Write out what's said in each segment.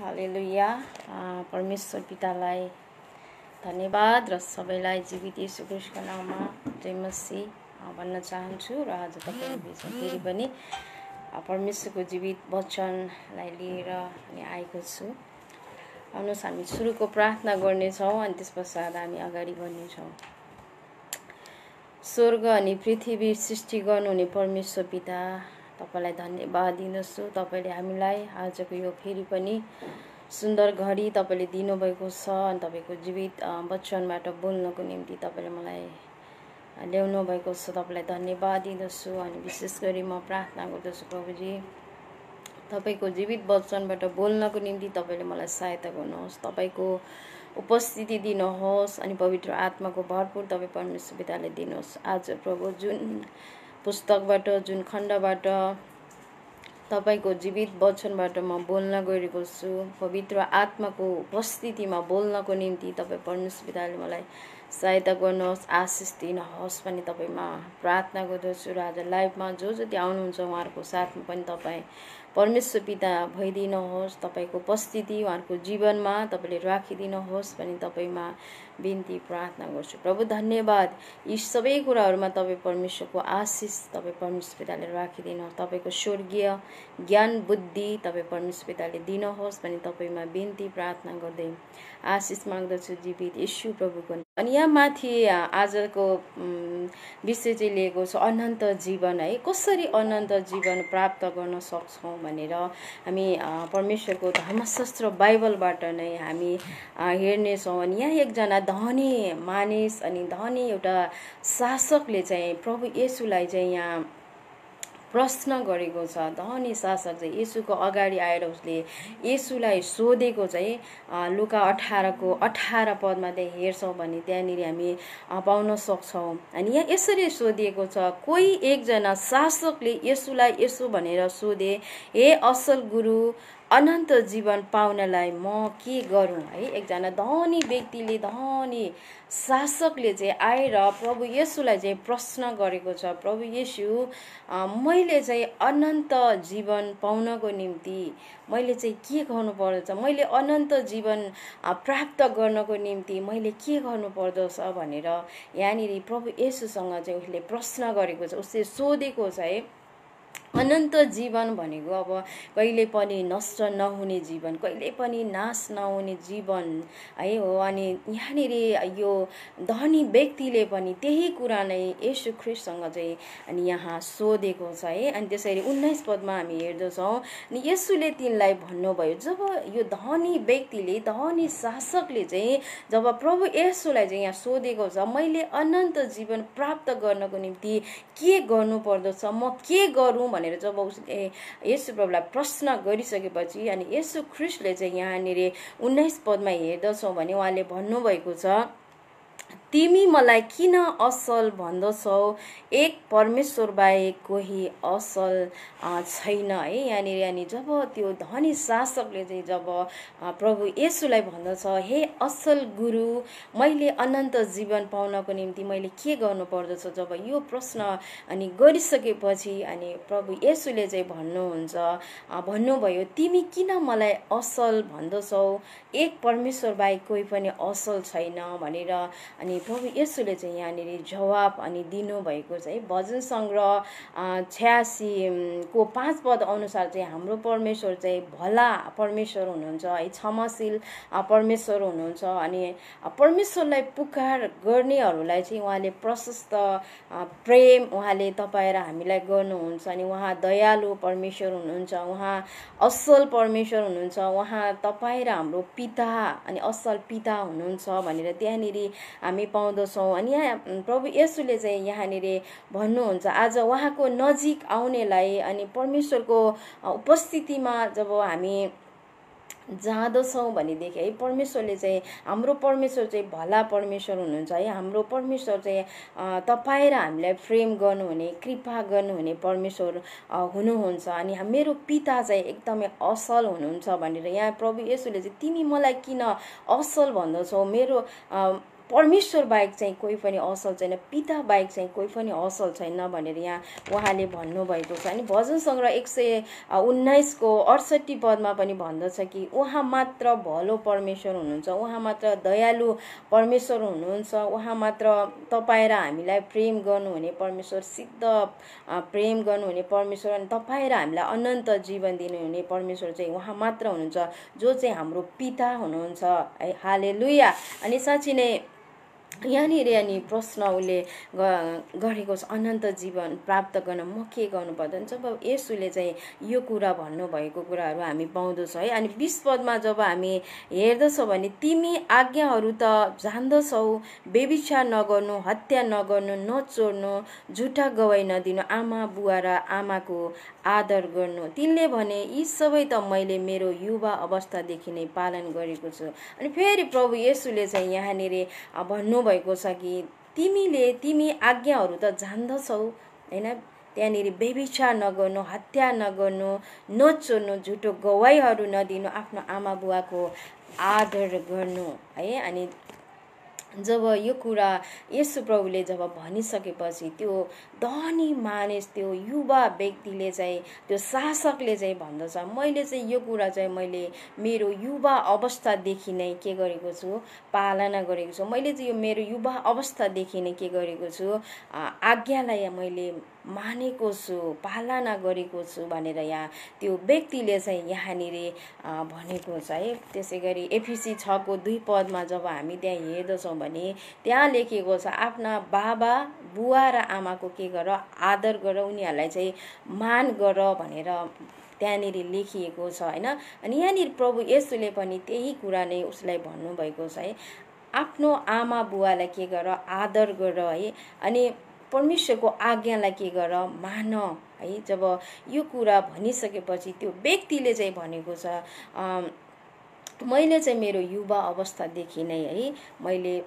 हालेलुया। परमेश्वर पितालाई धन्यवाद र सबैलाई जीवित येशू ख्रीष्टको नाममा जय मसीह भन्न चाहन्छु। र आज तपाईँको बिचमा फेरि पनि परमेश्वरको जीवित वचनलाई लिएर अनि आएको छु। आउनुहोस् हामी सुरुको प्रार्थना गर्नेछौँ अनि त्यस पश्चात हामी अगाडि बढ्नेछौँ। स्वर्ग अनि पृथ्वी सृष्टि गर्नुहुने परमेश्वर पिता, तपाईँलाई धन्यवाद दिन्दछु। तपाईँले हामीलाई आजको यो फेरि पनि सुन्दर घडी तपाईँले दिनुभएको छ अनि तपाईँको जीवित वचनबाट बोल्नको निम्ति तपाईँले मलाई ल्याउनु भएको छ। तपाईँलाई धन्यवाद दिन्दछु अनि विशेष गरी म प्रार्थना गर्दछु प्रभुजी, तपाईँको जीवित वचनबाट बोल्नको निम्ति तपाईँले मलाई सहायता गर्नुहोस्। तपाईँको उपस्थिति दिनुहोस् अनि पवित्र आत्माको भरपुर तपाईँ परमेश्वर पिताले दिनुहोस्। आज प्रभु जुन पुस्तकबाट जुन खण्डबाट तपाईँको जीवित वचनबाट म बोल्न गइरहेको छु, पवित्र आत्माको उपस्थितिमा बोल्नको निम्ति तपाईँ परमेश्वर पिताले मलाई सहायता गर्नुहोस्, आशिष दिनुहोस् पनि तपाईँमा प्रार्थना गर्दछु। र आज लाइभमा जो जति आउनुहुन्छ उहाँहरूको साथमा पनि तपाईँ परमेश्वर पिता भइदिनुहोस्। तपाईँको उपस्थिति उहाँहरूको जीवनमा तपाईँले राखिदिनुहोस् पनि तपाईँमा बिन्ती प्रार्थना गर्छु। प्रभु धन्यवाद। यी सबै कुराहरूमा तपाईँ परमेश्वरको आशिष तपाईँ परमेश्वर पिताले राखिदिनुहोस्। तपाईँको स्वर्गीय ज्ञान बुद्धि तपाईँ परमेश्वर पिताले दिनुहोस् पनि तपाईँमा बिन्ती प्रार्थना गर्दै आशिष माग्दछु जीवित येशू प्रभुको। अनि यहाँ माथि आजको विषय चाहिँ लिएको छ अनन्त जीवन है। कसरी अनन्त जीवन प्राप्त गर्न सक्छौँ भनेर हामी परमेश्वरको धर्मशास्त्र बाइबलबाट नै हामी हेर्नेछौँ। अनि यहाँ एकजना धनी मानिस अनि धनी एउटा शासकले चाहिँ प्रभु येशूलाई चाहिँ यहाँ प्रश्न गरेको छ। धनी शासक चाहिँ येशूको अगाडि आएर उसले येशूलाई सोधेको चाहिँ लुका 18को 18 पदमा त्यहाँ हेर्छौँ भने त्यहाँनिर हामी पाउन सक्छौँ। अनि यहाँ यसरी सोधिएको छ, कोही एकजना शासकले येशूलाई यसो भनेर सोधे, हे असल गुरु, अनन्त जीवन पाउनलाई म के गरौँ है। एकजना धनी व्यक्तिले धनी शासकले चाहिँ आएर प्रभु येशूलाई चाहिँ प्रश्न गरेको छ, प्रभु येशू, मैले चाहिँ अनन्त जीवन पाउनको निम्ति मैले चाहिँ के गर्नु पर्दछ, मैले अनन्त जीवन प्राप्त गर्नको निम्ति मैले के गर्नु पर्दछ भनेर यहाँनिर प्रभु येशूसँग चाहिँ उसले प्रश्न गरेको छ। उसले सोधेको छ है अनन्त जीवन भनेको अब कहिले पनि नष्ट नहुने जीवन, कहिले पनि नाश नहुने जीवन है हो। अनि यहाँनिर यो धनी व्यक्तिले पनि त्यही कुरा नै येशू ख्रीष्टसँग चाहिँ अनि यहाँ सोधेको छ है। अनि त्यसरी 19 पदमा हामी हेर्दछौँ, अनि येशूले तिनलाई भन्नुभयो, जब यो धनी व्यक्तिले धनी शासकले चाहिँ जब प्रभु येशूलाई चाहिँ यहाँ सोधेको छ, मैले अनन्त जीवन प्राप्त गर्नको निम्ति के गर्नु पर्दछ, म के गरौँ भनेर जब उसले येशू प्रभुलाई प्रश्न गरिसकेपछि अनि येशू ख्रीष्टले चाहिँ यहाँनिर 19 पदमा हेर्दछौँ भने उहाँले भन्नुभएको छ, तिमी मलाई किन असल भन्दछौ, एक परमेश्वर बाहेक कोही असल छैन है। यहाँनिर जब त्यो धनी शासकले चाहिँ जब प्रभु येशूलाई भन्दछ, हे असल गुरु, मैले अनन्त जीवन पाउनको निम्ति मैले के गर्नु पर्दछ, जब यो प्रश्न अनि गरिसकेपछि अनि प्रभु येशूले चाहिँ भन्नुभयो, तिमी किन मलाई असल भन्दछौ, एक परमेश्वर बाहेक कोही पनि असल छैन भनेर अनि प्रभु येशूले चाहिँ यहाँनिर जवाब अनि दिनुभएको चाहिँ भजन सङ्ग्रह 86 को 5 पद अनुसार चाहिँ हाम्रो परमेश्वर चाहिँ भला परमेश्वर हुनुहुन्छ है, क्षमाशील परमेश्वर हुनुहुन्छ। अनि परमेश्वरलाई पुकार गर्नेहरूलाई चाहिँ उहाँले प्रशस्त प्रेम उहाँले तपाईँ र हामीलाई गर्नुहुन्छ। अनि उहाँ दयालु परमेश्वर हुनुहुन्छ, उहाँ असल परमेश्वर हुनुहुन्छ, उहाँ तपाईँ र हाम्रो पिता अनि असल पिता हुनुहुन्छ भनेर त्यहाँनिर हामी पाउँदछौँ। अनि यहाँ प्रभु येशूले चाहिँ यहाँनिर भन्नुहुन्छ, आज उहाँको नजिक आउनेलाई अनि परमेश्वरको उपस्थितिमा जब हामी जाँदछौँ भनेदेखि है, परमेश्वरले चाहिँ हाम्रो परमेश्वर चाहिँ भला परमेश्वर हुनुहुन्छ है। हाम्रो परमेश्वर चाहिँ तपाईँ र हामीलाई प्रेम गर्नुहुने, कृपा गर्नुहुने परमेश्वर हुनुहुन्छ। अनि मेरो पिता चाहिँ एकदमै असल हुनुहुन्छ भनेर यहाँ प्रभु येशूले चाहिँ तिमी मलाई किन असल भन्दछौ, मेरो परमेश्वर बाहेक चाहिँ कोही पनि असल छैन, पिता बाहेक चाहिँ कोही पनि असल छैन भनेर यहाँ उहाँले भन्नुभएको छ। अनि भजन सङ्ग्रह 119 को 68 पदमा पनि भन्दछ कि उहाँ मात्र भलो परमेश्वर हुनुहुन्छ, उहाँ मात्र दयालु परमेश्वर हुनुहुन्छ, उहाँ मात्र तपाईँ र हामीलाई प्रेम गर्नुहुने परमेश्वर, सिद्ध प्रेम गर्नुहुने परमेश्वर, अनि तपाईँ र हामीलाई अनन्त जीवन दिनुहुने परमेश्वर चाहिँ उहाँ मात्र हुनुहुन्छ, जो चाहिँ हाम्रो पिता हुनुहुन्छ है। हालेलुया। अनि साँच्चै नै यहाँनिर अनि प्रश्न उसले गरेको छ, अनन्त जीवन प्राप्त गर्न म के गर्नुपर्छ? जब येशूले चाहिँ यो कुरा भन्नुभएको कुराहरू हामी पाउँदछौँ है। अनि 20 पदमा जब हामी हेर्दछौँ भने तिमी आज्ञाहरू त जान्दछौ, व्यभिचार नगर्नु, हत्या नगर्नु, नचोर्नु, झुटा गवाही नदिनु, आमा बुवा र आमाको आदर गर्नु। तिनले भने यी सबै त मैले मेरो युवा अवस्थादेखि नै पालन गरेको छु। अनि फेरि प्रभु येशूले चाहिँ यहाँनिर भन्नुभएको छ कि तिमी आज्ञाहरू त जान्दछौ हैन, त्यहाँनिर व्यभिचार नगर्नु, हत्या नगर्नु, नचोर्नु, झुटो गवाहीहरू नदिनु, आफ्नो आमा बुवाको आदर गर्नु है। अनि जब यो कुरा येशू प्रभुले जब भनिसकेपछि त्यो धनी मानिस, त्यो युवा व्यक्तिले चाहिँ, त्यो शासकले चाहिँ भन्दछ, मैले चाहिँ यो कुरा चाहिँ मैले मेरो युवा अवस्थादेखि नै के गरेको छु? पालना गरेको छु। मैले चाहिँ यो मेरो युवा अवस्थादेखि नै के गरेको छु? आज्ञालाई मैले मानेको छु, पालना गरेको छु भनेर यहाँ त्यो व्यक्तिले चाहिँ यहाँनिर भनेको छ है। त्यसै गरी एफिसी 6 को 2 पदमा जब हामी त्यहाँ हेर्दछौँ भने त्यहाँ लेखिएको छ, आफ्ना बाबा बुवा र आमाको के गर? आदर गर, उनीहरूलाई चाहिँ मान गर भनेर त्यहाँनिर लेखिएको छ हैन। अनि यहाँनिर प्रभु येशूले पनि त्यही कुरा नै उसलाई भन्नुभएको छ है, आफ्नो आमा बुवालाई के गर? आदर गर है। अनि परमेश्वरको आज्ञालाई के गर? मान है। जब यो कुरा भनिसकेपछि त्यो व्यक्तिले चाहिँ भनेको छ, मैले चाहिँ मेरो युवा अवस्थादेखि नै है मैले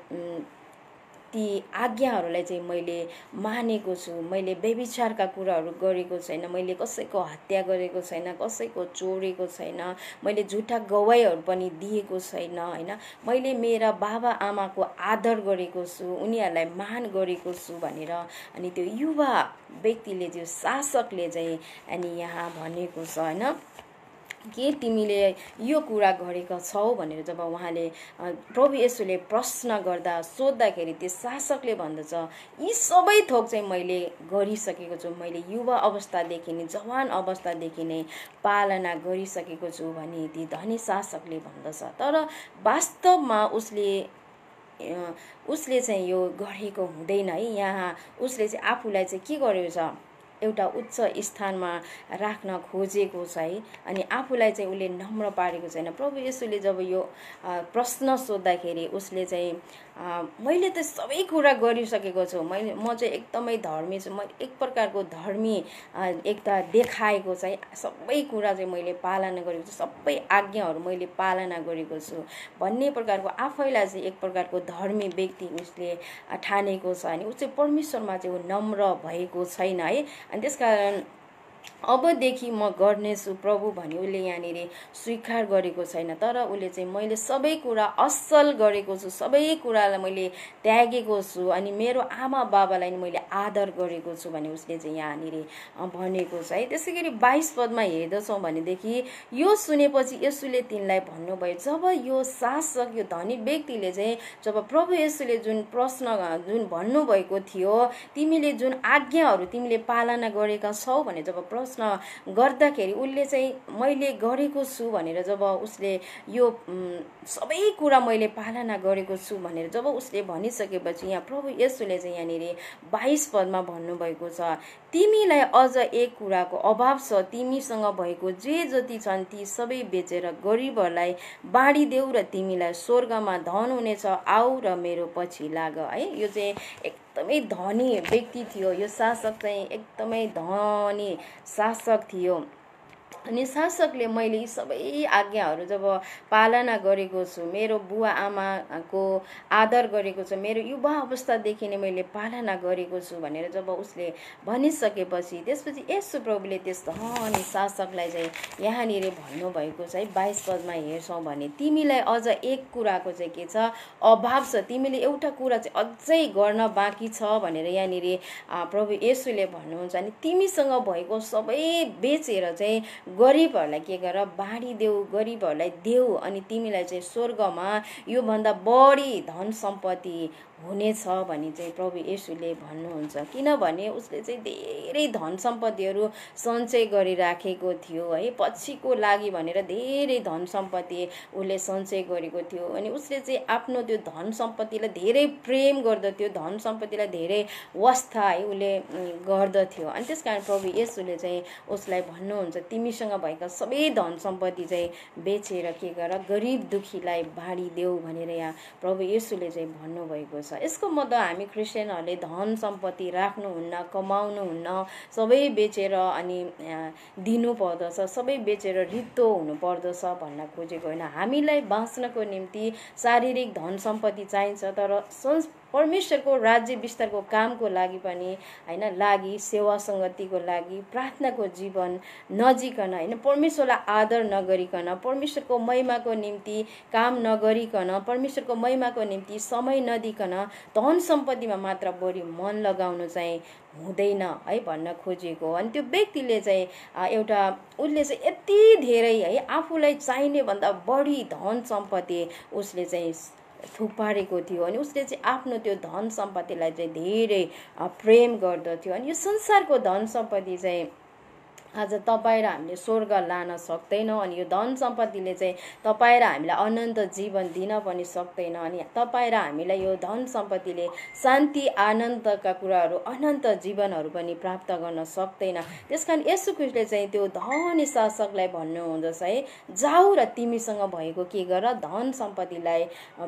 ती आज्ञाहरूलाई चाहिँ मैले मानेको छु, मैले व्यभिचारका कुराहरू गरेको छैन, मैले कसैको हत्या गरेको छैन, कसैको चोरेको छैन, मैले झुटा गवाहीहरू पनि दिएको छैन हैन, मैले मेरा बाबा आमाको आदर गरेको छु, उनीहरूलाई मान गरेको छु भनेर अनि त्यो युवा व्यक्तिले, त्यो शासकले चाहिँ अनि यहाँ भनेको छ हैन के तिमीले यो कुरा गरेका छौ भनेर जब उहाँले प्रभु येशूले प्रश्न गर्दा सोध्दाखेरि त्यो शासकले भन्दछ, यी सबै थोक चाहिँ मैले गरिसकेको छु, मैले युवा अवस्थादेखि नै जवान अवस्थादेखि नै पालना गरिसकेको छु भनी ती धनी शासकले भन्दछ। तर वास्तवमा उसले चाहिँ यो गरेको हुँदैन है। यहाँ उसले चाहिँ आफूलाई चाहिँ के गरेको छ? एउटा उच्च स्थानमा राख्न खोजेको छ है। अनि आफूलाई चाहिँ उसले नम्र पारेको छैन। प्रभु येशूले जब यो प्रश्न सोद्धाखेरि उसले चाहिँ मैले त सबै कुरा गरिसकेको छु, म चाहिँ एकदमै धर्मी छु, म एक प्रकारको धर्मी एकता देखाएको चाहिँ सबै कुरा चाहिँ मैले पालना गरेको छु, सबै आज्ञाहरू मैले पालना गरेको छु भन्ने प्रकारको आफैलाई चाहिँ एक प्रकारको धर्मी व्यक्ति उसले ठानेको छ। अनि ऊ चाहिँ परमेश्वरमा चाहिँ ऊ नम्र भएको छैन है। अनि त्यसकारण अबदेखि म गर्नेछु प्रभु भनी उसले यहाँनिर स्वीकार गरेको छैन। तर उसले चाहिँ मैले सबै कुरा असल गरेको छु, सबै कुरालाई मैले त्यागेको छु, अनि मेरो आमा बाबालाई मैले आदर गरेको छु भने उसले चाहिँ यहाँनिर भनेको छ है। त्यसै गरी 22 पदमा हेर्दछौँ भनेदेखि यो सुनेपछि येशूले तिनलाई भन्नुभयो, जब यो शासक, यो धनी व्यक्तिले चाहिँ जब प्रभु येशूले जुन प्रश्न जुन भन्नुभएको थियो, तिमीले जुन आज्ञाहरू तिमीले पालना गरेका छौ भने जब प्रश्न गर्दाखेरि उसले चाहिँ मैले गरेको छु भनेर जब उसले यो सबै कुरा मैले पालना गरेको छु भनेर जब उसले भनिसकेपछि यहाँ प्रभु येशूले चाहिँ यहाँनिर 22 पदमा भन्नुभएको छ, तिमीलाई अझ एक कुराको अभाव छ, तिमीसँग भएको जे जति छन् ती सबै बेचेर गरिबहरूलाई बाँडिदेऊ र तिमीलाई स्वर्गमा धन हुनेछ, आऊ र मेरो पछि लाग है। यो चाहिँ एकदमै धनी व्यक्ति थियो, यो शासक चाहिँ एकदमै धनी शासक थियो। अनि शासकले मैले यी सबै आज्ञाहरू जब पालना गरेको छु, मेरो बुवा आमाको आदर गरेको छु, मेरो युवा अवस्थादेखि नै मैले पालना गरेको छु भनेर जब उसले भनिसकेपछि त्यसपछि यसो प्रभुले त्यस धनी शासकलाई चाहिँ यहाँनिर भन्नुभएको छ है 22 पदमा हेर्छौँ भने तिमीलाई अझ एक कुराको चाहिँ के छ अभाव छ, तिमीले एउटा कुरा चाहिँ अझै गर्न बाँकी छ भनेर यहाँनिर प्रभु येशूले भन्नुहुन्छ। अनि तिमीसँग भएको सबै बेचेर चाहिँ गरिबहरूलाई के गर बाँडिदेऊ, गरिबहरूलाई देऊ, अनि तिमीलाई चाहिँ स्वर्गमा योभन्दा बढी धन सम्पत्ति हुनेछ भनी चाहिँ प्रभु येशूले भन्नुहुन्छ। किनभने उसले चाहिँ धेरै धन सम्पत्तिहरू सञ्चय गरिराखेको थियो है, पछिको लागि भनेर धेरै धन सम्पत्ति उसले सञ्चय गरेको थियो। अनि उसले चाहिँ आफ्नो त्यो धन सम्पत्तिलाई धेरै प्रेम गर्दथ्यो, धन सम्पत्तिलाई धेरै वास्ता है उसले गर्दथ्यो। अनि त्यस कारण प्रभु येशूले चाहिँ उसलाई भन्नुहुन्छ तिमीसँग भएका सबै धन सम्पत्ति चाहिँ बेचेर के गर गरिब दुखीलाई बाँडिदेऊ भनेर यहाँ प्रभु येशूले चाहिँ भन्नुभएको छ। यसको मतलब हामी क्रिस्चियनहरूले धन सम्पत्ति राख्नुहुन्न, कमाउनुहुन्न, सबै बेचेर अनि दिनु पर्दछ, सबै बेचेर रित्तो हुनु पर्दछ भन्न खोजेको होइन। हामीलाई बाँच्नको निम्ति शारीरिक धन सम्पत्ति चाहिन्छ, तर परमेश्वरको राज्य विस्तारको कामको लागि पनि हैन, लागि सेवा सङ्गतिको लागि, प्रार्थनाको जीवन नजिकन हैन, परमेश्वरलाई आदर नगरिकन, परमेश्वरको महिमाको निम्ति काम नगरिकन, परमेश्वरको महिमाको निम्ति समय नदिकन धन सम्पत्तिमा मात्र बढी मन लगाउनु चाहिँ हुँदैन है भन्न खोजेको। अनि त्यो व्यक्तिले चाहिँ एउटा उसले चाहिँ यति धेरै है आफूलाई चाहिने भन्दा बढी धन सम्पत्ति उसले चाहिँ थुपारेको थियो। अनि उसले चाहिँ आफ्नो त्यो धन सम्पत्तिलाई चाहिँ धेरै प्रेम गर्दथ्यो। अनि यो संसारको धन सम्पत्ति चाहिँ आज तपाईँ र हामीले स्वर्ग लान सक्दैनौँ। अनि यो धन सम्पत्तिले चाहिँ तपाईँ र हामीलाई अनन्त जीवन दिन पनि सक्दैन। अनि तपाईँ र हामीलाई यो धन सम्पत्तिले शान्ति आनन्दका कुराहरू, अनन्त जीवनहरू पनि प्राप्त गर्न सक्दैन। त्यसकारण येशू ख्रीष्टले चाहिँ त्यो धनी शासकलाई भन्नुहुँदछ है, जाऊ र तिमीसँग भएको के गर धन सम्पत्तिलाई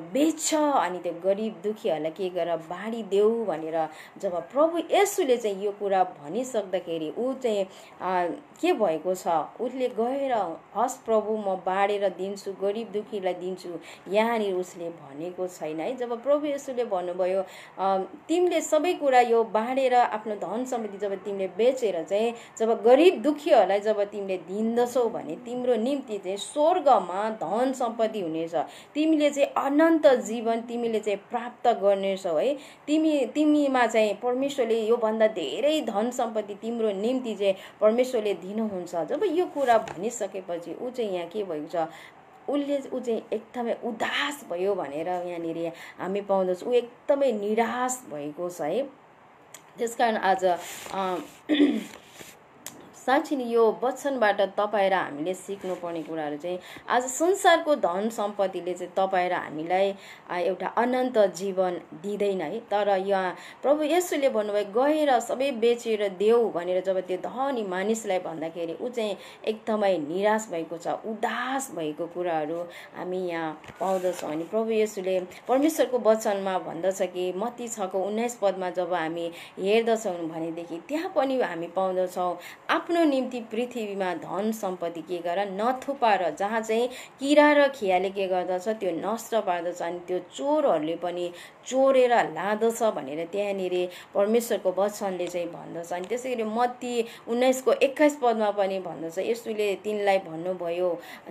बेच, अनि त्यो गरिब दुखीहरूलाई के गर बाँडिदेऊ भनेर जब प्रभु येशूले चाहिँ यो कुरा भनिसक्दाखेरि ऊ चाहिँ के भएको छ, उसले गएर हस् प्रभु म बाँडेर दिन्छु, गरिब दुखीलाई दिन्छु, यहाँनिर उसले भनेको छैन है। जब प्रभु येशूले भन्नुभयो तिमीले सबै कुरा यो बाँडेर आफ्नो धन सम्पत्ति जब तिमीले बेचेर चाहिँ जब गरिब दुखीहरूलाई जब तिमीले दिन्दछौ भने तिम्रो निम्ति चाहिँ स्वर्गमा धन सम्पत्ति हुनेछ, तिमीले चाहिँ अनन्त जीवन तिमीले चाहिँ प्राप्त गर्नेछौ है। तिमीमा चाहिँ परमेश्वरले योभन्दा धेरै धन सम्पत्ति तिम्रो निम्ति चाहिँ परमेश्वरले दिनुहुन्छ। जब यो कुरा भनिसकेपछि ऊ चाहिँ यहाँ के भएको छ, ऊ चाहिँ एकदमै उदास भयो भनेर यहाँनिर हामी पाउँदछौँ। ऊ एकदमै निराश भएको छ है। त्यसकारण आज साँच्चै नै यो वचनबाट तपाईँ र हामीले सिक्नुपर्ने कुराहरू चाहिँ आज संसारको धन सम्पत्तिले चाहिँ तपाईँ र हामीलाई एउटा अनन्त जीवन दिँदैन है। तर यहाँ प्रभु येशूले भन्नुभयो गएर सबै बेचेर देऊ भनेर जब त्यो धनी मानिसलाई भन्दाखेरि ऊ चाहिँ एकदमै निराश भएको छ, उदास भएको कुराहरू हामी यहाँ पाउँदछौँ। अनि प्रभु येशूले परमेश्वरको वचनमा भन्दछ कि मत्ती 6:19 पदमा जब हामी हेर्दछौँ भनेदेखि त्यहाँ पनि हामी पाउँदछौँ आफ्नो निम्ति पृथ्वीमा धन सम्पत्ति के गर नथुपार, जहाँ चाहिँ किरा र खियाले के गर्दछ त्यो नष्ट पार्दछ अनि त्यो चोरहरूले पनि चोरेर लाँदछ भनेर त्यहाँनिर परमेश्वरको वचनले चाहिँ भन्दछ। अनि त्यसै गरी मत्ती 19:21 पदमा पनि भन्दछ, येशूले तिनलाई भन्नुभयो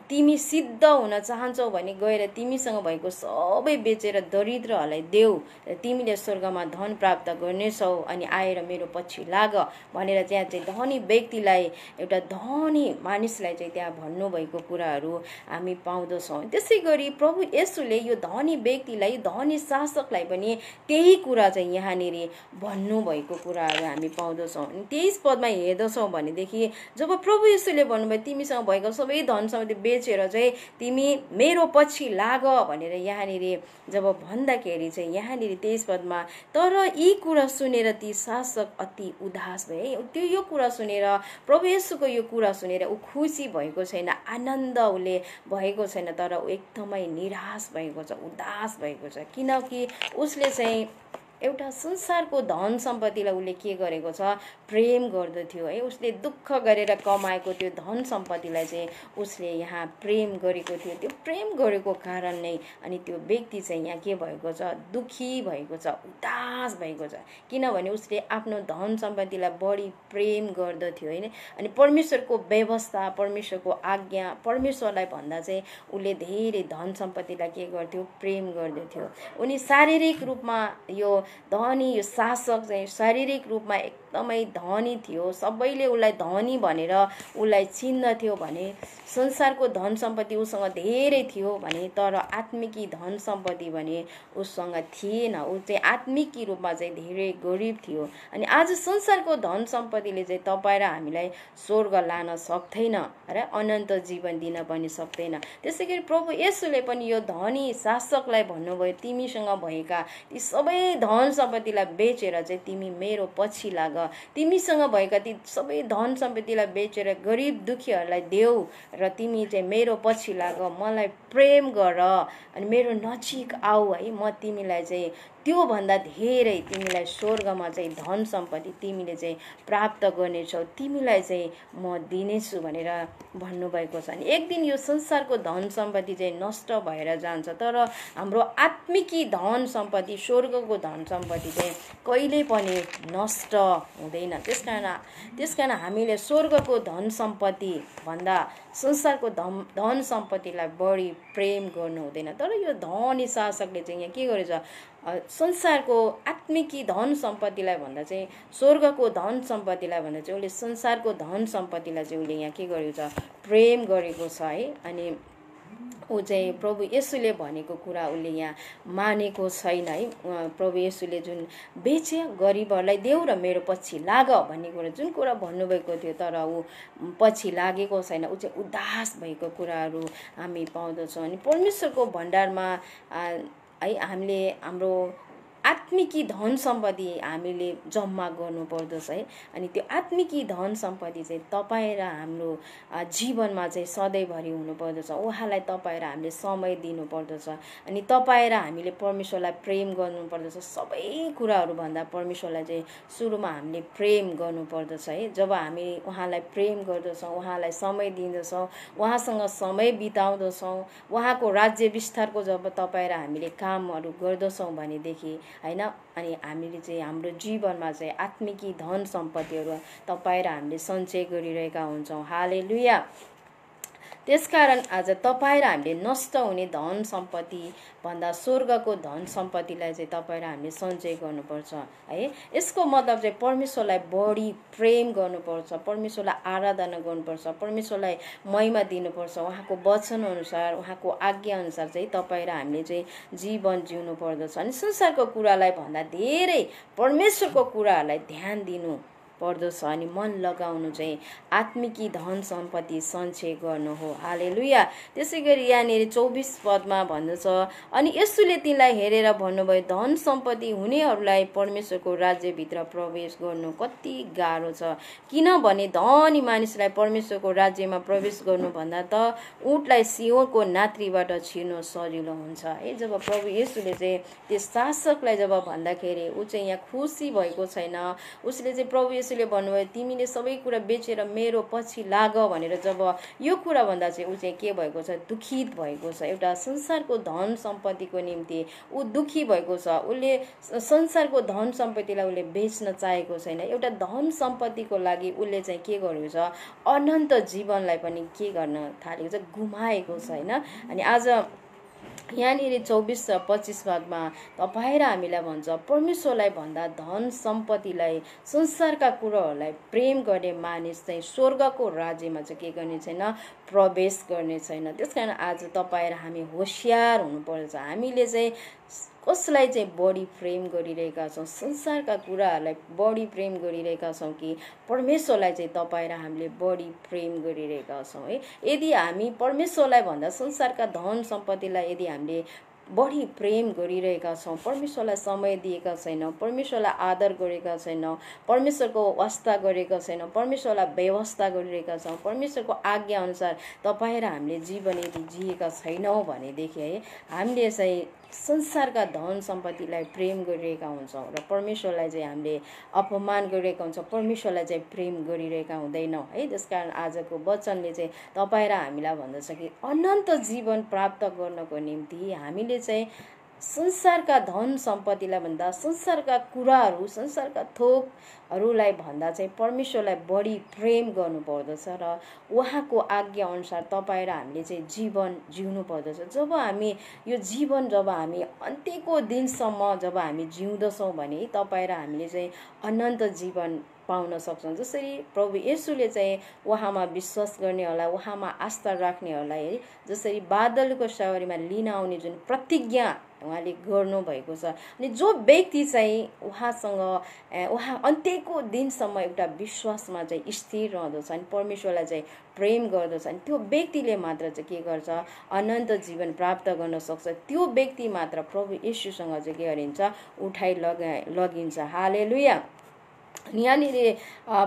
तिमी सिद्ध हुन चाहन्छौ भने गएर तिमीसँग भएको सबै बेचेर दरिद्रहरूलाई देऊ, तिमीले स्वर्गमा धन प्राप्त गर्नेछौ, अनि आएर मेरो पछि लाग भनेर त्यहाँ चाहिँ धनी व्यक्तिलाई एउटा धनी मानिसलाई चाहिँ त्यहाँ भन्नुभएको कुराहरू हामी पाउँदछौँ। त्यसै गरी प्रभु येशूले यो धनी व्यक्तिलाई, धनी शासकलाई पनि त्यही कुरा चाहिँ यहाँनिर भन्नुभएको कुराहरू हामी पाउँदछौँ। 23 पदमा हेर्दछौँ भनेदेखि जब प्रभु येशूले भन्नुभयो तिमीसँग भएको सबै धन सम्पत्ति बेचेर चाहिँ तिमी मेरो पछि लाग भनेर यहाँनिर जब भन्दाखेरि चाहिँ यहाँनिर 23 पदमा तर यी कुरा सुनेर ती शासक अति उदास भए। त्यो यो कुरा सुनेर प्रभु येशूको यो कुरा सुनेर ऊ खुसी भएको छैन, आनन्द उसले भएको छैन, तर ऊ एकदमै निराश भएको छ, उदास भएको छ। किनकि उसले चाहिँ एउटा संसारको धन सम्पत्तिलाई उसले के गरेको छ, प्रेम गर्दथ्यो है। उसले दुःख गरेर कमाएको त्यो धन सम्पत्तिलाई चाहिँ उसले यहाँ प्रेम गरेको थियो। त्यो प्रेम गरेको कारण नै अनि त्यो व्यक्ति चाहिँ यहाँ के भएको छ, दुखी भएको छ, उदास भएको छ, किनभने उसले आफ्नो धन सम्पत्तिलाई बढी प्रेम गर्दथ्यो होइन। अनि परमेश्वरको व्यवस्था, परमेश्वरको आज्ञा, परमेश्वरलाई भन्दा चाहिँ उसले धेरै धन सम्पत्तिलाई के गर्थ्यो, प्रेम गर्दथ्यो। उनी शारीरिक रूपमा यो धनी, यो शासक चाहिँ शारीरिक रूपमा एकदमै धनी थियो, सबैले उसलाई धनी भनेर उसलाई चिन्दथ्यो भने संसारको धन सम्पत्ति उसँग धेरै थियो भने, तर आत्मिकी धन सम्पत्ति भने उसँग थिएन। ऊ चाहिँ आत्मिकी रूपमा चाहिँ धेरै गरिब थियो। अनि आज संसारको धन सम्पत्तिले चाहिँ तपाईँ र हामीलाई स्वर्ग लान सक्दैन र अनन्त जीवन दिन पनि सक्दैन। त्यसै गरी प्रभु येशूले पनि यो धनी शासकलाई भन्नुभयो, तिमीसँग भएका ती सबै धन सम्पत्तिलाई बेचेर चाहिँ तिमी मेरो पछि लाग, तिमीसँग भएका ती सबै धन सम्पत्तिलाई बेचेर गरिब दुखीहरूलाई देऊ र तिमी चाहिँ मेरो पछि लाग, मलाई प्रेम गर अनि मेरो नजिक आऊ है। म तिमीलाई चाहिँ त्योभन्दा धेरै तिमीलाई स्वर्गमा चाहिँ धन सम्पत्ति तिमीले चाहिँ प्राप्त गर्नेछौ, तिमीलाई चाहिँ म दिनेछु भनेर भन्नुभएको छ। अनि एक दिन यो संसारको धन सम्पत्ति चाहिँ नष्ट भएर जान्छ, तर हाम्रो आत्मिकी धन सम्पत्ति, स्वर्गको धन सम्पत्ति चाहिँ कहिल्यै पनि नष्ट हुँदैन। त्यसकारण हामीले स्वर्गको धन सम्पत्ति भन्दा संसारको धन सम्पत्तिलाई बढी प्रेम गर्नु हुँदैन। तर यो धनी शासकले चाहिँ यहाँ के गरेछ, संसारको आत्मिकी धन सम्पत्तिलाई भन्दा चाहिँ स्वर्गको धन सम्पत्तिलाई भन्दा चाहिँ उसले संसारको धन सम्पत्तिलाई चाहिँ उसले यहाँ के गरेको छ, प्रेम गरेको छ है। अनि ऊ चाहिँ प्रभु येशूले भनेको कुरा उसले यहाँ मानेको छैन है। प्रभु येशूले जुन बेचे गरिबहरूलाई देऊ र मेरो पछि लाग भन्ने कुरा जुन कुरा भन्नुभएको थियो, तर ऊ पछि लागेको छैन। ऊ चाहिँ उदास भएको कुराहरू हामी पाउँदछौँ। अनि परमेश्वरको भण्डारमा है हामीले हाम्रो आत्मिकी धन सम्पत्ति हामीले जम्मा गर्नु पर्दछ है। अनि त्यो आत्मिकी धन सम्पत्ति चाहिँ तपाईँ र हाम्रो जीवनमा चाहिँ सधैँभरि हुनु पर्दछ। उहाँलाई तपाईँ र हामीले समय दिनु पर्दछ। अनि तपाईँ र हामीले परमेश्वरलाई प्रेम गर्नु पर्दछ। सबै कुराहरू भन्दा परमेश्वरलाई चाहिँ सुरुमा हामीले प्रेम गर्नु पर्दछ है। जब हामी उहाँलाई प्रेम गर्दछौँ, उहाँलाई समय दिँदछौँ, उहाँसँग समय बिताउँदछौँ, उहाँको राज्य विस्तारको जब तपाईँ र हामीले कामहरू गर्दछौँ भनेदेखि हैन, अनि हामीले चाहिँ हाम्रो जीवनमा चाहिँ आत्मिकी धन सम्पत्तिहरू तपाईँ र हामीले सञ्चय गरिरहेका हुन्छौँ। हालेलुया। त्यसकारण आज तपाईँ र हामीले नष्ट हुने धन सम्पत्ति भन्दा स्वर्गको धन सम्पत्तिलाई चाहिँ तपाईँ र हामीले सञ्चय गर्नुपर्छ है। यसको मतलब चाहिँ परमेश्वरलाई बढी प्रेम गर्नुपर्छ, परमेश्वरलाई आराधना गर्नुपर्छ, परमेश्वरलाई महिमा दिनुपर्छ। उहाँको वचन अनुसार, उहाँको आज्ञा अनुसार चाहिँ तपाईँ र हामीले चाहिँ जीवन जिउनु पर्दछ। अनि संसारको कुरालाई भन्दा धेरै परमेश्वरको कुराहरूलाई ध्यान दिनु पर्दछ। अनि मन लगाउनु चाहिँ आत्मिकी धन सम्पत्ति सञ्चय गर्नु हो। हालेलुया। त्यसै गरी यहाँनिर 24 पदमा भन्दछ, अनि येशूले तिनलाई हेरेर भन्नुभयो, धन सम्पत्ति हुनेहरूलाई परमेश्वरको राज्यभित्र प्रवेश गर्नु कति गाह्रो छ, किनभने धनी मानिसलाई परमेश्वरको राज्यमा प्रवेश गर्नुभन्दा त ऊँटलाई सिंहको नात्रीबाट छिर्नु सजिलो हुन्छ है। जब प्रभु येशूले चाहिँ त्यस शासकलाई जब भन्दाखेरि ऊ चाहिँ यहाँ खुसी भएको छैन। उसले चाहिँ प्रभु येशूले भन्नुभयो, तिमीले सबै कुरा बेचेर मेरो पछि लाग भनेर जब यो कुरा भन्दा चाहिँ ऊ चाहिँ के भएको छ, दुखित भएको छ। एउटा संसारको धन सम्पत्तिको निम्ति ऊ दुखी भएको छ। उसले संसारको धन सम्पत्तिलाई उसले बेच्न चाहेको छैन। एउटा धन सम्पत्तिको लागि उसले चाहिँ के गरेको छ, अनन्त जीवनलाई पनि के गर्न थालेको छ, गुमाएको छ हैन। अनि आज यहाँनिर 24 र 25 भागमा तपाईँ र हामीलाई भन्छ, परमेश्वरलाई भन्दा धन सम्पत्तिलाई, संसारका कुराहरूलाई प्रेम गर्ने मानिस चाहिँ स्वर्गको राज्यमा चाहिँ के गर्ने छैन, प्रवेश गर्ने छैन। त्यसकारण आज तपाईँ र हामी होशियार हुनुपर्छ। हामीले चाहिँ कसलाई चाहिँ बढी प्रेम गरिरहेका छौँ, संसारका कुराहरूलाई बढी प्रेम गरिरहेका छौँ कि परमेश्वरलाई चाहिँ तपाईँ र हामीले बढी प्रेम गरिरहेका छौँ है। यदि हामी परमेश्वरलाई भन्दा संसारका धन सम्पत्तिलाई यदि हामीले बढी प्रेम गरिरहेका छौँ, परमेश्वरलाई समय दिएका छैनौँ, परमेश्वरलाई आदर गरेका छैनौँ, परमेश्वरको वास्ता गरेका छैनौँ, परमेश्वरलाई व्यवस्था गरिरहेका छौँ, परमेश्वरको आज्ञा अनुसार तपाईँ र हामीले जीवन यदि जिएका छैनौँ भनेदेखि है, हामीले चाहिँ संसारका धन सम्पत्तिलाई प्रेम गरिरहेका हुन्छौँ र परमेश्वरलाई चाहिँ हामीले अपमान गरिरहेका हुन्छौँ, परमेश्वरलाई चाहिँ प्रेम गरिरहेका हुँदैनौँ है। त्यसकारण आजको वचनले चाहिँ तपाईँ र हामीलाई भन्दछ कि अनन्त जीवन प्राप्त गर्नको निम्ति हामीले चाहिँ संसारका धन सम्पत्तिलाई भन्दा, संसारका कुराहरू, संसारका थोकहरूलाई भन्दा चाहिँ परमेश्वरलाई बढी प्रेम गर्नुपर्दछ र उहाँको आज्ञा अनुसार तपाईँ र हामीले चाहिँ जीवन जिउनु पर्दछ। जब हामी यो जीवन, जब हामी अन्त्यको दिनसम्म जब हामी जिउँदछौँ भने तपाईँ र हामीले चाहिँ अनन्त जीवन पाउन सक्छौँ। जसरी प्रभु येशूले चाहिँ उहाँमा विश्वास गर्नेहरूलाई, उहाँमा आस्था राख्नेहरूलाई है, जसरी बादलको सवारीमा लिन आउने जुन प्रतिज्ञा उहाँले गर्नुभएको छ, अनि जो व्यक्ति चाहिँ उहाँ अन्त्यको दिनसम्म एउटा विश्वासमा चाहिँ स्थिर रहँदछ अनि परमेश्वरलाई चाहिँ प्रेम गर्दछ, अनि त्यो व्यक्तिले मात्र चाहिँ के गर्छ, अनन्त जीवन प्राप्त गर्न सक्छ। त्यो व्यक्ति मात्र प्रभु येशूसँग चाहिँ के गरिन्छ, उठाइ लगिन्छ। हालेलुया। यहाँनिर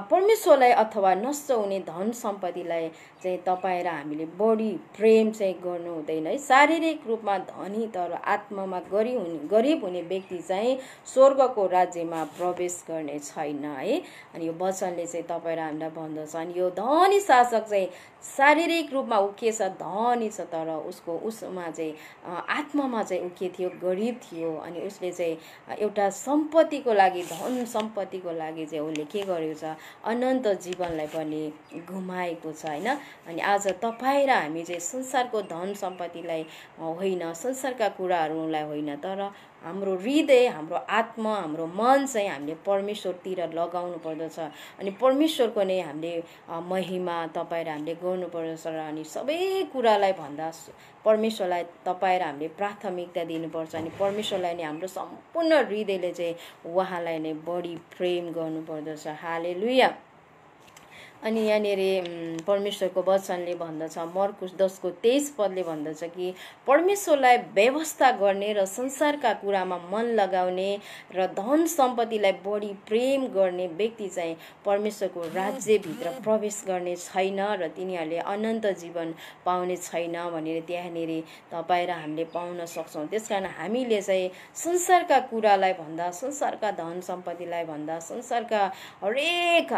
परमेश्वरलाई अथवा नष्ट हुने धन सम्पत्तिलाई चाहिँ तपाईँ र हामीले बढी प्रेम चाहिँ गर्नु हुँदैन है। शारीरिक रूपमा धनी तर आत्मामा गरिब हुने व्यक्ति चाहिँ स्वर्गको राज्यमा प्रवेश गर्ने छैन है। अनि यो वचनले चाहिँ तपाईँ र हामीलाई भन्दछ। अनि यो धनी शासक चाहिँ शारीरिक रूपमा ऊ के छ, धनी छ, तर उसमा चाहिँ आत्मामा चाहिँ ऊ के थियो, गरिब थियो। अनि उसले चाहिँ एउटा सम्पत्तिको लागि, धन सम्पत्तिको लागि चाहिँ उसले के गरेको छ, अनन्त जीवनलाई पनि गुमाएको छ होइन। अनि आज तपाईँ र हामी चाहिँ संसारको धन सम्पत्तिलाई होइन, संसारका कुराहरूलाई होइन, तर हाम्रो हृदय, हाम्रो आत्मा, हाम्रो मन चाहिँ हामीले परमेश्वरतिर लगाउनु पर्दछ। अनि परमेश्वरको नै हामीले महिमा तपाईँ र हामीले गर्नुपर्दछ। र अनि सबै कुरालाई भन्दा परमेश्वरलाई तपाईँ र हामीले प्राथमिकता दिनुपर्छ। अनि परमेश्वरलाई नै हाम्रो सम्पूर्ण हृदयले चाहिँ उहाँलाई नै बढी प्रेम गर्नुपर्दछ। हालेलुया। अनि यहाँनिर परमेश्वरको वचनले भन्दछ, मर्कुस 10:23 भन्दछ कि परमेश्वरलाई व्यवस्था गर्ने र संसारका कुरामा मन लगाउने र धन सम्पत्तिलाई बढी प्रेम गर्ने व्यक्ति चाहिँ परमेश्वरको राज्यभित्र प्रवेश गर्ने छैन र तिनीहरूले अनन्त जीवन पाउने छैन भनेर त्यहाँनिर तपाईँ र हामीले पाउन सक्छौँ। त्यसकारण हामीले चाहिँ संसारका कुरालाई भन्दा, संसारका धन सम्पत्तिलाई भन्दा, संसारका हरेक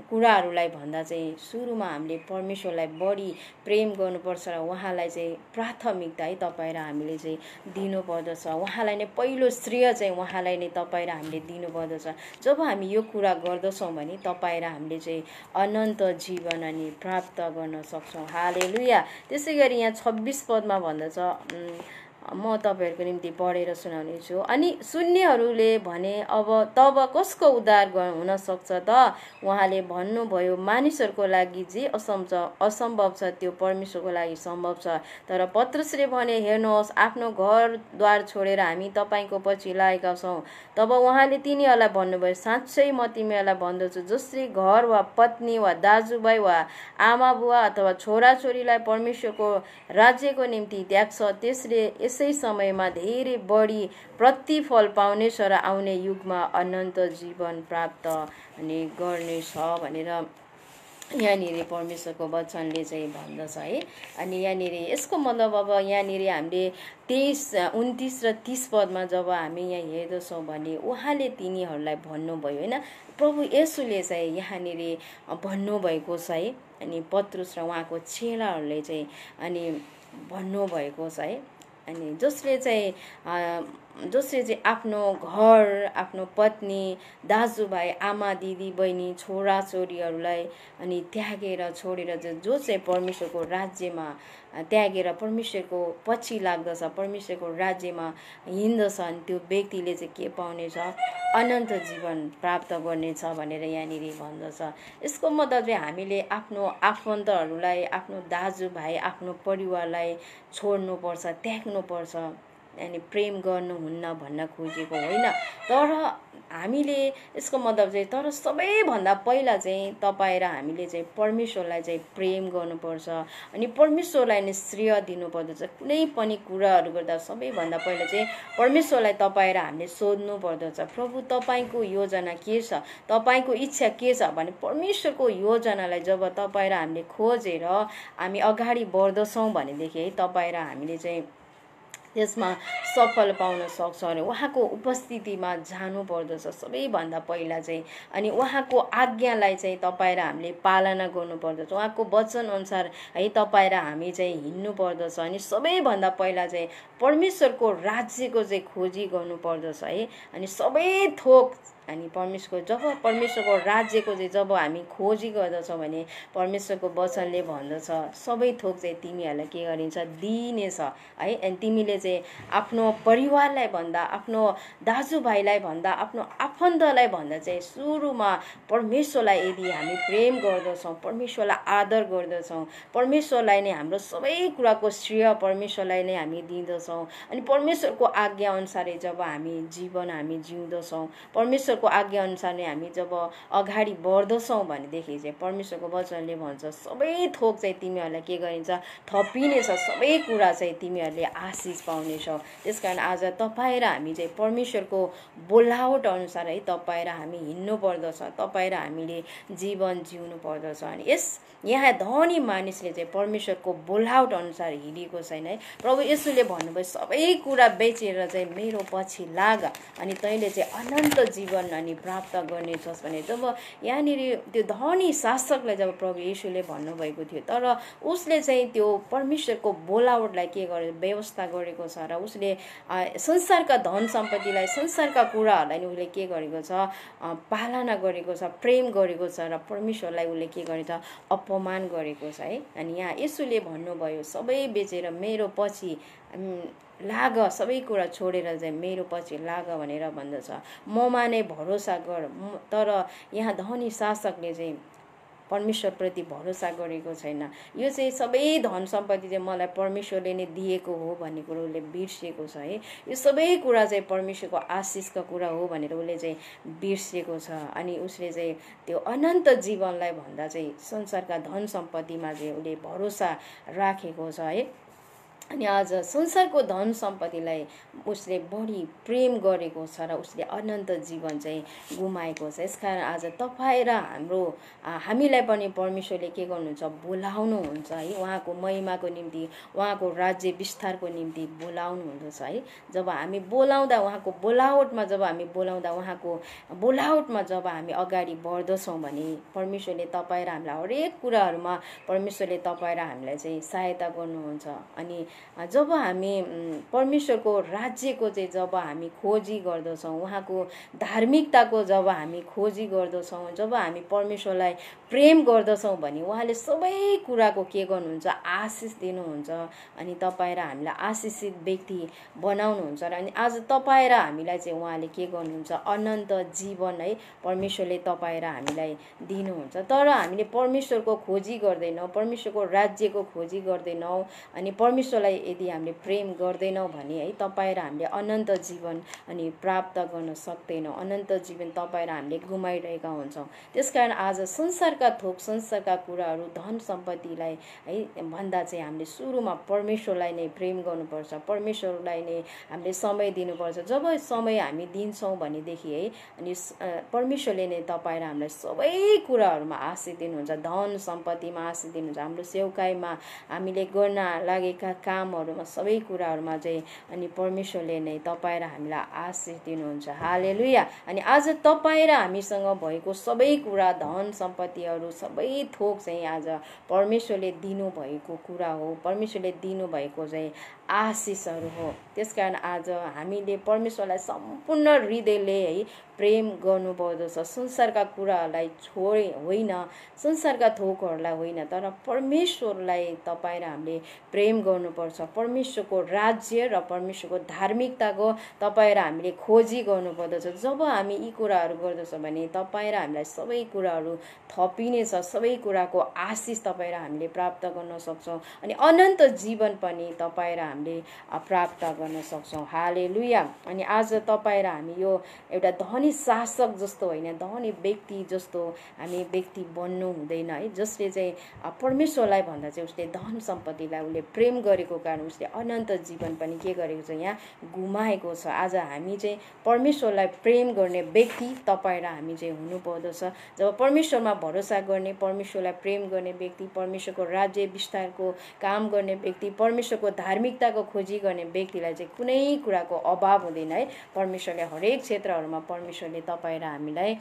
कुराहरूलाई भन्दा चाहिँ सुरुमा हामीले परमेश्वरलाई बढी प्रेम गर्नुपर्छ र उहाँलाई चाहिँ प्राथमिकता है तपाईँ र हामीले चाहिँ दिनुपर्दछ। उहाँलाई नै पहिलो श्रेय चाहिँ उहाँलाई नै तपाईँ र हामीले दिनुपर्दछ। जब हामी यो कुरा गर्दछौँ भने तपाईँ र हामीले चाहिँ अनन्त जीवन अनि प्राप्त गर्न सक्छौँ। हालेलुया। त्यसै गरी यहाँ 26 भन्दछ, म तपाईँहरूको निम्ति पढेर सुनाउनेछु। अनि सुन्नेहरूले भने, अब तब कसको उद्धार हुन सक्छ त? उहाँले भन्नुभयो, मानिसहरूको लागि जे असम्भव छ त्यो परमेश्वरको लागि सम्भव छ। तर पत्रुसले भने, हेर्नुहोस्, आफ्नो घरद्वार छोडेर हामी तपाईँको पछि लागेका छौँ। तब उहाँले तिनीहरूलाई भन्नुभयो, साँच्चै म तिमीहरूलाई भन्दछु, जसले घर वा पत्नी वा दाजुभाइ वा आमा बुवा अथवा छोराछोरीलाई परमेश्वरको राज्यको निम्ति त्याग्छ, त्यसले यसै समयमा धेरै बढी प्रतिफल पाउनेछ र आउने युगमा अनन्त जीवन प्राप्त अनि गर्नेछ भनेर यहाँनिर परमेश्वरको वचनले चाहिँ भन्दछ है। अनि यहाँनिर यसको मतलब अब यहाँनिर हामीले 23, 29 र 30 जब हामी यहाँ हेर्दछौँ भने उहाँले तिनीहरूलाई भन्नुभयो होइन, प्रभु येशूले चाहिँ यहाँनिर भन्नुभएको छ है। अनि पत्रुस र उहाँको चेलाहरूले चाहिँ अनि भन्नुभएको छ है। अनि जसले चाहिँ आफ्नो घर, आफ्नो पत्नी, दाजुभाइ, आमा, दिदी, बहिनी, छोरा छोरीहरूलाई अनि त्यागेर छोडेर जो चाहिँ परमेश्वरको राज्यमा त्यागेर परमेश्वरको पछि लाग्दछ, परमेश्वरको राज्यमा हिँड्दछ, अनि त्यो व्यक्तिले चाहिँ के पाउनेछ, अनन्त जीवन प्राप्त गर्नेछ भनेर यहाँनिर भन्दछ। यसको मतलब चाहिँ हामीले आफ्नो आफन्तहरूलाई, आफ्नो दाजुभाइ, आफ्नो परिवारलाई छोड्नुपर्छ, त्याग्नुपर्छ, अनि प्रेम गर्नुहुन्न भन्न खोजेको होइन। तर हामीले यसको मतलब चाहिँ, तर सबैभन्दा पहिला चाहिँ तपाईँ र हामीले चाहिँ परमेश्वरलाई चाहिँ प्रेम गर्नुपर्छ अनि परमेश्वरलाई नै श्रेय दिनुपर्दछ। कुनै पनि कुराहरू गर्दा सबैभन्दा पहिला चाहिँ परमेश्वरलाई तपाईँ र हामीले सोध्नु पर्दछ, प्रभु तपाईँको योजना के छ, तपाईँको इच्छा के छ भने परमेश्वरको योजनालाई जब तपाईँ र हामीले खोजेर हामी अगाडि बढ्दछौँ भनेदेखि है तपाईँ र हामीले चाहिँ त्यसमा सफल पाउन सक्छौँ अनि उहाँको उपस्थितिमा जानु पर्दछ सबैभन्दा पहिला चाहिँ। अनि उहाँको आज्ञालाई चाहिँ तपाईँ र हामीले पालना गर्नुपर्दछ, उहाँको वचनअनुसार है तपाईँ र हामी चाहिँ हिँड्नु पर्दछ। अनि सबैभन्दा पहिला चाहिँ परमेश्वरको राज्यको चाहिँ खोजी गर्नुपर्दछ है। अनि सबै थोक अनि जब परमेश्वरको राज्यको चाहिँ जब हामी खोजी गर्दछौँ भने परमेश्वरको वचनले भन्दछ सबै थोक चाहिँ तिमीहरूलाई के गरिन्छ, दिइनेछ है। अनि तिमीले चाहिँ आफ्नो परिवारलाई भन्दा, आफ्नो दाजुभाइलाई भन्दा, आफ्नो आफन्तलाई भन्दा चाहिँ सुरुमा परमेश्वरलाई यदि हामी प्रेम गर्दछौँ, परमेश्वरलाई आदर गर्दछौँ, परमेश्वरलाई नै हाम्रो सबै कुराको श्रेय परमेश्वरलाई नै हामी दिँदछौँ। अनि परमेश्वरको आज्ञा अनुसारै जब हामी जीवन हामी जिउँदछौँ, परमेश्वरको आज्ञा अनुसार नै हामी जब अगाडि बढ्दछौँ भनेदेखि चाहिँ परमेश्वरको वचनले भन्छ सबै थोक चाहिँ तिमीहरूलाई के गरिन्छ, थपिनेछ, सबै कुरा चाहिँ तिमीहरूले आशिष पाउनेछौ। त्यसकारण आज तपाईँ र हामी चाहिँ परमेश्वरको बोलावट अनुसार है तपाईँ र हामी हिँड्नु पर्दछ, तपाईँ र हामीले जीवन जिउनु पर्दछ। अनि यहाँ धनी मानिसले चाहिँ परमेश्वरको बोलावट अनुसार हिँडेको छैन है। प्रभु येशूले भन्नुभयो सबै कुरा बेचेर चाहिँ मेरो पछि लाग अनि तैँले चाहिँ अनन्त जीवन अनि प्राप्त गर्नेछस् भने। जब यहाँनिर त्यो धनी शासकलाई जब प्रभु येशूले भन्नुभएको थियो, तर उसले चाहिँ त्यो परमेश्वरको बोलावटलाई के गर्यो, व्यवस्था गरेको छ र उसले संसारका धन सम्पत्तिलाई, संसारका कुराहरूलाई नि उसले के गरेको छ, पालना गरेको छ, प्रेम गरेको छ र परमेश्वरलाई उसले के गरेको छ, अपमान गरेको छ है। अनि यहाँ येशूले भन्नुभयो सबै बेचेर मेरो पछि लाग, सबै कुरा छोडेर चाहिँ मेरो पछि लाग भनेर भन्दछ, ममा नै भरोसा गर। तर यहाँ धनी शासकले चाहिँ परमेश्वरप्रति भरोसा गरेको छैन। यो चाहिँ सबै धन सम्पत्ति चाहिँ मलाई परमेश्वरले नै दिएको हो भन्ने कुरो उसले बिर्सेको छ है। यो सबै कुरा चाहिँ परमेश्वरको आशिषको कुरा हो भनेर उसले चाहिँ बिर्सेको छ। अनि उसले चाहिँ त्यो अनन्त जीवनलाई भन्दा चाहिँ संसारका धन सम्पत्तिमा चाहिँ उसले भरोसा राखेको छ है। अनि आज संसारको धन सम्पत्तिलाई उसले बढी प्रेम गरेको छ र उसले अनन्त जीवन चाहिँ गुमाएको छ। यसकारण आज तपाईँ र हामीलाई पनि परमेश्वरले के गर्नुहुन्छ, बोलाउनुहुन्छ है, उहाँको महिमाको निम्ति, उहाँको राज्य विस्तारको निम्ति बोलाउनुहुन्छ है। जब हामी बोलाउँदा उहाँको बोलावटमा, जब हामी बोलाउँदा उहाँको बोलावटमा जब हामी अगाडि बढ्दछौँ भने परमेश्वरले तपाईँ र हामीलाई हरेक कुराहरूमा परमेश्वरले तपाईँ र हामीलाई चाहिँ सहायता गर्नुहुन्छ। अनि जब हामी परमेश्वरको राज्यको चाहिँ जब हामी खोजी गर्दछौँ, उहाँको धार्मिकताको जब हामी खोजी गर्दछौँ, जब हामी परमेश्वरलाई प्रेम गर्दछौँ भने उहाँले सबै कुराको के गर्नुहुन्छ, आशिष दिनुहुन्छ। अनि तपाईँ र हामीलाई आशिषित व्यक्ति बनाउनुहुन्छ। र अनि आज तपाईँ र हामीलाई चाहिँ उहाँले के गर्नुहुन्छ, अनन्त जीवन है परमेश्वरले तपाईँ र हामीलाई दिनुहुन्छ। तर हामीले परमेश्वरको खोजी गर्दैनौँ, परमेश्वरको राज्यको खोजी गर्दैनौँ, अनि परमेश्वरलाई यदि हामीले प्रेम गर्दैनौँ भने है तपाईँ र हामीले अनन्त जीवन अनि प्राप्त गर्न सक्दैनौँ। अनन्त जीवन तपाईँ र हामीले गुमाइरहेका हुन्छौँ। त्यसकारण आज संसारका थोक, संसारका कुराहरू, धन सम्पत्तिलाई है भन्दा चाहिँ हामीले सुरुमा परमेश्वरलाई नै प्रेम गर्नुपर्छ, परमेश्वरलाई नै हामीले समय दिनुपर्छ। जब समय हामी दिन्छौँ भनेदेखि है अनि परमेश्वरले नै तपाईँ र हामीलाई सबै कुराहरूमा आशिष दिनुहुन्छ, धन सम्पत्तिमा आशिष दिनुहुन्छ, हाम्रो सेवकाईमा हामीले गर्न लागेका कामहरूमा सबै कुराहरूमा चाहिँ अनि परमेश्वरले नै तपाईँ र हामीलाई आशिष दिनुहुन्छ। हालेलुया। अनि आज तपाईँ र हामीसँग भएको सबै कुरा, धन सम्पत्तिहरू सबै थोक चाहिँ आज परमेश्वरले दिनुभएको कुरा हो, परमेश्वरले दिनुभएको चाहिँ आशिषहरू हो। त्यसकारण आज हामीले परमेश्वरलाई सम्पूर्ण हृदयले है प्रेम गर्नुपर्दछ। संसारका कुराहरूलाई होइन, संसारका थोकहरूलाई होइन, तर परमेश्वरलाई तपाईँ र हामीले प्रेम गर्नुपर्छ। परमेश्वरको राज्य र परमेश्वरको धार्मिकताको तपाईँ र हामीले खोजी गर्नुपर्दछ। जब हामी यी कुराहरू गर्दछौँ भने तपाईँ र हामीलाई सबै कुराहरू थपिनेछ, सबै कुराको आशिष तपाईँ र हामीले प्राप्त गर्न सक्छौँ। अनि अनन्त जीवन पनि तपाईँ र हामीले प्राप्त गर्न सक्छौँ। हालेलुया। अनि आज तपाईँ र हामी यो एउटा धनी धनी शासक जस्तो होइन, धनी व्यक्ति जस्तो हामी व्यक्ति बन्नु हुँदैन है, जसले चाहिँ परमेश्वरलाई भन्दा चाहिँ उसले धन सम्पत्तिलाई उसले प्रेम गरेको कारण उसले अनन्त जीवन पनि के गरेको छ, यहाँ गुमाएको छ। आज हामी चाहिँ परमेश्वरलाई प्रेम गर्ने व्यक्ति तपाईँ र हामी चाहिँ हुनुपर्दछ। जब परमेश्वरमा भरोसा गर्ने, परमेश्वरलाई प्रेम गर्ने व्यक्ति, परमेश्वरको राज्य विस्तारको काम गर्ने व्यक्ति, परमेश्वरको धार्मिकताको खोजी गर्ने व्यक्तिलाई चाहिँ कुनै कुराको अभाव हुँदैन है। परमेश्वरले हरेक क्षेत्रहरूमा परमेश्वरले तपाईँ र हामीलाई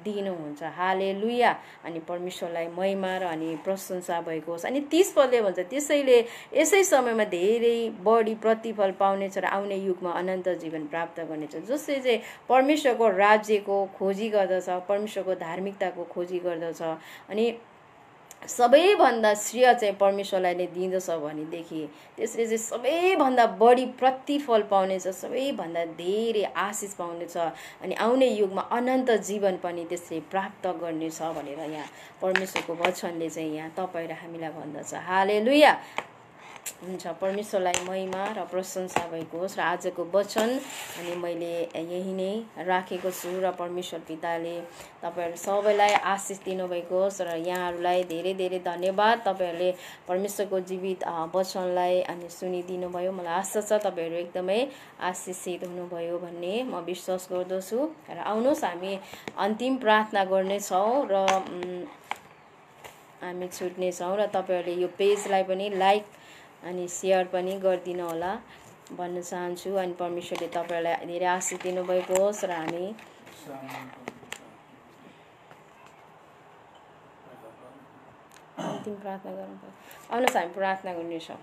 दिनुहुन्छ। हालेलुया। अनि परमेश्वरलाई महिमा र अनि प्रशंसा भएको होस्। अनि 30 पदले भन्छ, त्यसैले यसै समयमा धेरै बढी प्रतिफल पाउनेछ र आउने युगमा अनन्त जीवन प्राप्त गर्नेछ। जसले चाहिँ परमेश्वरको राज्यको खोजी गर्दछ, परमेश्वरको धार्मिकताको खोजी गर्दछ अनि सबैभन्दा श्रेय चाहिँ परमेश्वरलाई नै दिँदछ भनेदेखि त्यसले चाहिँ सबैभन्दा बढी प्रतिफल पाउनेछ, सबैभन्दा धेरै आशिष पाउनेछ अनि आउने युगमा अनन्त जीवन पनि त्यसले प्राप्त गर्नेछ भनेर यहाँ परमेश्वरको वचनले चाहिँ यहाँ तपाईँ र हामीलाई भन्दछ। हालेलुया। हुन्छ, परमेश्वरलाई महिमा र प्रशंसा भएको होस्। र आजको वचन अनि मैले यही नै राखेको छु र परमेश्वर पिताले तपाईँहरू सबैलाई आशिष दिनुभएको होस् र यहाँहरूलाई धेरै धेरै धन्यवाद। तपाईँहरूले परमेश्वरको जीवित वचनलाई अनि सुनिदिनु भयो। मलाई आशा छ तपाईँहरू एकदमै आशिषित हुनुभयो भन्ने म विश्वास गर्दछु। र आउनुहोस् हामी अन्तिम प्रार्थना गर्नेछौँ र हामी छुट्नेछौँ र तपाईँहरूले यो पेजलाई पनि लाइक अनि सेयर पनि गरिदिनु होला भन्न चाहन्छु। अनि परमेश्वरले तपाईँहरूलाई धेरै आशिष दिनुभएको होस् र हामी अन्तिम प्रार्थना गर्नुपर्छ। आउनुहोस् हामी प्रार्थना गर्नेछौँ।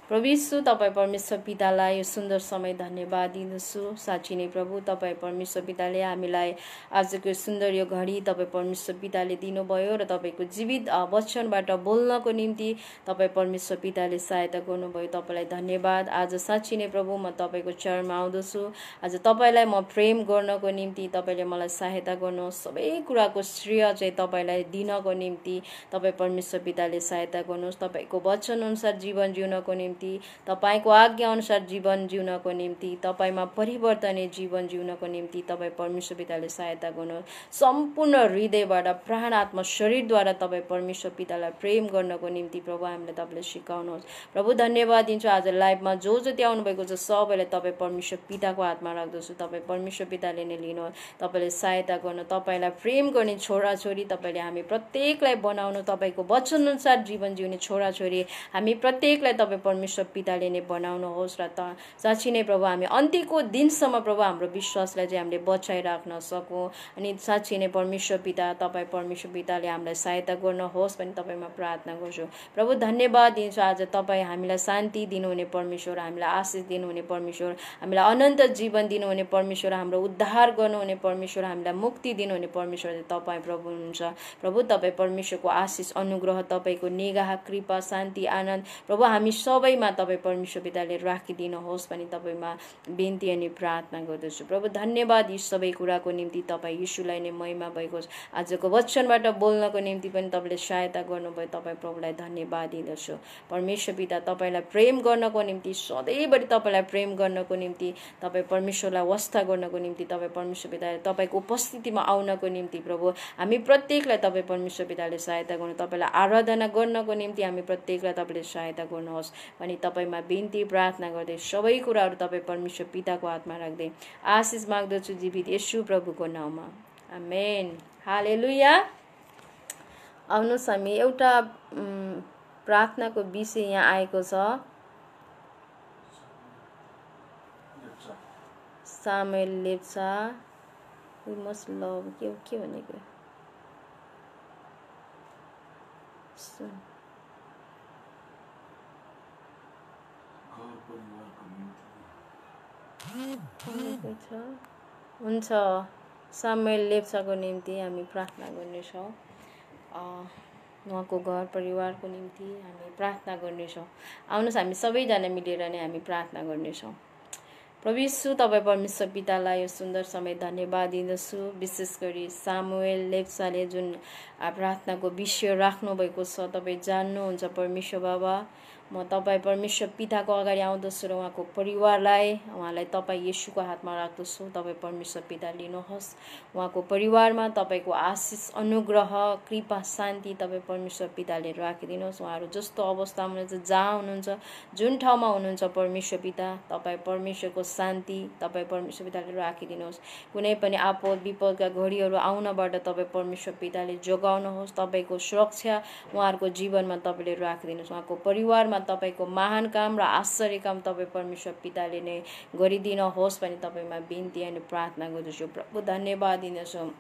प्रभु यीशु, तपाईँ परमेश्वर पितालाई यो सुन्दर समय धन्यवाद दिन्छु। साँच्ची नै प्रभु, तपाईँ परमेश्वर पिताले हामीलाई आजको सुन्दर यो घडी तपाईँ परमेश्वर पिताले दिनुभयो र तपाईँको जीवित वचनबाट बोल्नको निम्ति तपाईँ परमेश्वर पिताले सहायता गर्नुभयो। तपाईँलाई धन्यवाद। आज साँच्ची नै प्रभु, म तपाईँको चरणमा आउँदछु। आज तपाईँलाई म प्रेम गर्नको निम्ति तपाईँले मलाई सहायता गर्नुहोस्। सबै कुराको श्रेय चाहिँ तपाईँलाई दिनको निम्ति तपाईँ परमेश्वर पिताले सहायता गर्नुहोस्। तपाईँको वचनअनुसार जीवन जिउनको निम्ति, तपाईँको आज्ञा अनुसार जीवन जिउनको निम्ति, तपाईँमा परिवर्तनीय जीवन जिउनको निम्ति तपाईँ परमेश्वर पिताले सहायता गर्नुहोस्। सम्पूर्ण हृदयबाट, प्राण आत्मा शरीरद्वारा तपाईँ परमेश्वर पितालाई प्रेम गर्नको निम्ति प्रभु हामीलाई तपाईँले सिकाउनुहोस्। प्रभु धन्यवाद दिन्छु। आज लाइभमा जो जति आउनुभएको छ सबैलाई तपाईँ परमेश्वर पिताको हातमा राख्दछु। तपाईँ परमेश्वर पिताले नै लिनुहोस्। तपाईँले सहायता गर्नु, तपाईँलाई प्रेम गर्ने छोराछोरी तपाईँले हामी प्रत्येकलाई बनाउनु, तपाईँको वचनअनुसार जीवन जिउने छोराछोरी हामी प्रत्येकलाई तपाईँ परमेश्वर पिताले नै बनाउनुहोस्। र साँच्ची नै प्रभु, हामी अन्त्यको दिनसम्म प्रभु हाम्रो विश्वासलाई चाहिँ हामीले बचाइराख्न सकौँ। अनि साँच्ची नै परमेश्वर पिता, तपाईँ परमेश्वर पिताले हामीलाई सहायता गर्नुहोस् पनि तपाईँमा प्रार्थना गर्छु। प्रभु धन्यवाद दिन्छु। आज तपाईँ हामीलाई शान्ति दिनुहुने परमेश्वर, हामीलाई आशिष दिनुहुने परमेश्वर, हामीलाई अनन्त जीवन दिनुहुने परमेश्वर, हाम्रो उद्धार गर्नुहुने परमेश्वर, हामीलाई मुक्ति दिनुहुने परमेश्वर तपाईँ प्रभु हुनुहुन्छ। प्रभु तपाईँ परमेश्वरको आशिष, अनुग्रह, तपाईँको निगाह, कृपा, शान्ति, आनन्द प्रभु हामी सबैमा तपाईँ परमेश्वर पिताले राखिदिनुहोस् पनि तपाईँमा बिन्ती अनि प्रार्थना गर्दछु। प्रभु धन्यवाद यी सबै कुराको निम्ति। तपाईँ यीशुलाई नै महिमा भएको होस्। आजको वचनबाट बोल्नको निम्ति पनि तपाईँले सहायता गर्नुभयो। तपाईँ प्रभुलाई धन्यवाद दिँदछु। परमेश्वर पिता, तपाईँलाई प्रेम गर्नको निम्ति, सधैँभरि तपाईँलाई प्रेम गर्नको निम्ति, तपाईँ परमेश्वरलाई वास्ता गर्नको निम्ति, तपाईँ परमेश्वर पिताले तपाईँको उपस्थितिमा आउनको निम्ति प्रभु हामी प्रत्येकलाई तपाईँ परमेश्वर पिताले सहायता गर्नु, तपाईँलाई आराधना गर्नको निम्ति हामी प्रत्येकलाई तपाईँले सहायता गर्नुहोस् अनि तपाईँमा बिन्ती प्रार्थना गर्दै सबै कुराहरू तपाईँ परमेश्वर पिताको हातमा राख्दै आशिष माग्दछु जीवित येशू प्रभुको नाउँमा, आमेन। हालेलुया। आउनुहोस् हामी एउटा प्रार्थनाको विषय यहाँ आएको छ। Samuel Lepcha, we must love, के भनेको हुन्छ। सामुएल लेप्चाको निम्ति हामी प्रार्थना गर्नेछौँ। उहाँको घर परिवारको निम्ति हामी प्रार्थना गर्नेछौँ। आउनुहोस् हामी सबैजना मिलेर नै हामी प्रार्थना गर्नेछौँ। प्रभु यीशु, तपाईँ परमेश्वर पितालाई यो सुन्दर समय धन्यवाद दिँदछु। विशेष गरी सामुएल लेप्चाले जुन प्रार्थनाको विषय राख्नुभएको छ तपाईँ जान्नुहुन्छ परमेश्वर बाबा। म तपाईँ परमेश्वर पिताको अगाडि आउँदछु र उहाँको परिवारलाई उहाँलाई तपाईँ येशूको हातमा राख्दछु। तपाईँ परमेश्वर पिता लिनुहोस्। उहाँको परिवारमा तपाईँको आशिष अनुग्रह कृपा शान्ति तपाईँ परमेश्वर पिताले राखिदिनुहोस्। उहाँहरू जस्तो अवस्थामा हुनुहुन्छ, जहाँ हुनुहुन्छ, जुन ठाउँमा हुनुहुन्छ परमेश्वर पिता तपाईँ परमेश्वरको शान्ति तपाईँ परमेश्वर पिताले राखिदिनुहोस्। कुनै पनि आपद विपदका घडीहरू आउनबाट तपाईँ परमेश्वर पिताले जोगाउनुहोस्। तपाईँको सुरक्षा उहाँहरूको जीवनमा तपाईँले राखिदिनुहोस्। उहाँको परिवारमा तपाईँको महान काम र आश्चर्य काम तपाईँ परमेश्वर पिताले नै गरिदिनुहोस् भनी तपाईँमा बिन्ती अनि प्रार्थना गर्दछु। प्रभु धन्यवाद दिनेछु।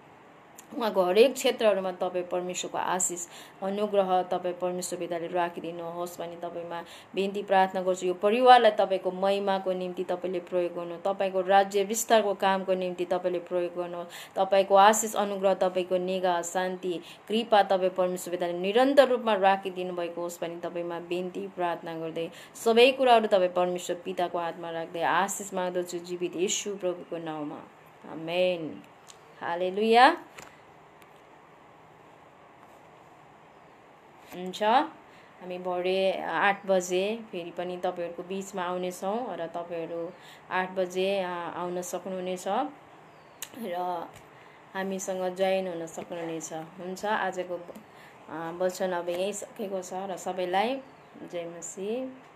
उहाँको हरेक क्षेत्रहरूमा तपाईँ परमेश्वरको आशिष अनुग्रह तपाईँ परमेश्वर पिताले राखिदिनुहोस् भनी तपाईँमा बिन्ती प्रार्थना गर्छु। यो परिवारलाई तपाईँको महिमाको निम्ति तपाईँले प्रयोग गर्नु, तपाईँको राज्य विस्तारको कामको निम्ति तपाईँले प्रयोग गर्नु, तपाईँको आशिष अनुग्रह तपाईँको निगाह शान्ति कृपा तपाईँ परमेश्वर पिताले निरन्तर रूपमा राखिदिनु भएको होस् भनी तपाईँमा बिन्ती प्रार्थना गर्दै सबै कुराहरू तपाईँ परमेश्वर पिताको हातमा राख्दै आशिष माग्दछु जीवित येशू प्रभुको नाउँमा। आमेन। हालेलुया। हुन्छ, हामी भरे 8 बजे फेरि पनि तपाईँहरूको बिचमा आउनेछौँ र तपाईँहरू 8 बजे आउन सक्नुहुनेछ र हामीसँग जोइन हुन सक्नुहुनेछ। हुन्छ, आजको वचन अब यहीँ सकेको छ र सबैलाई जय मसीह।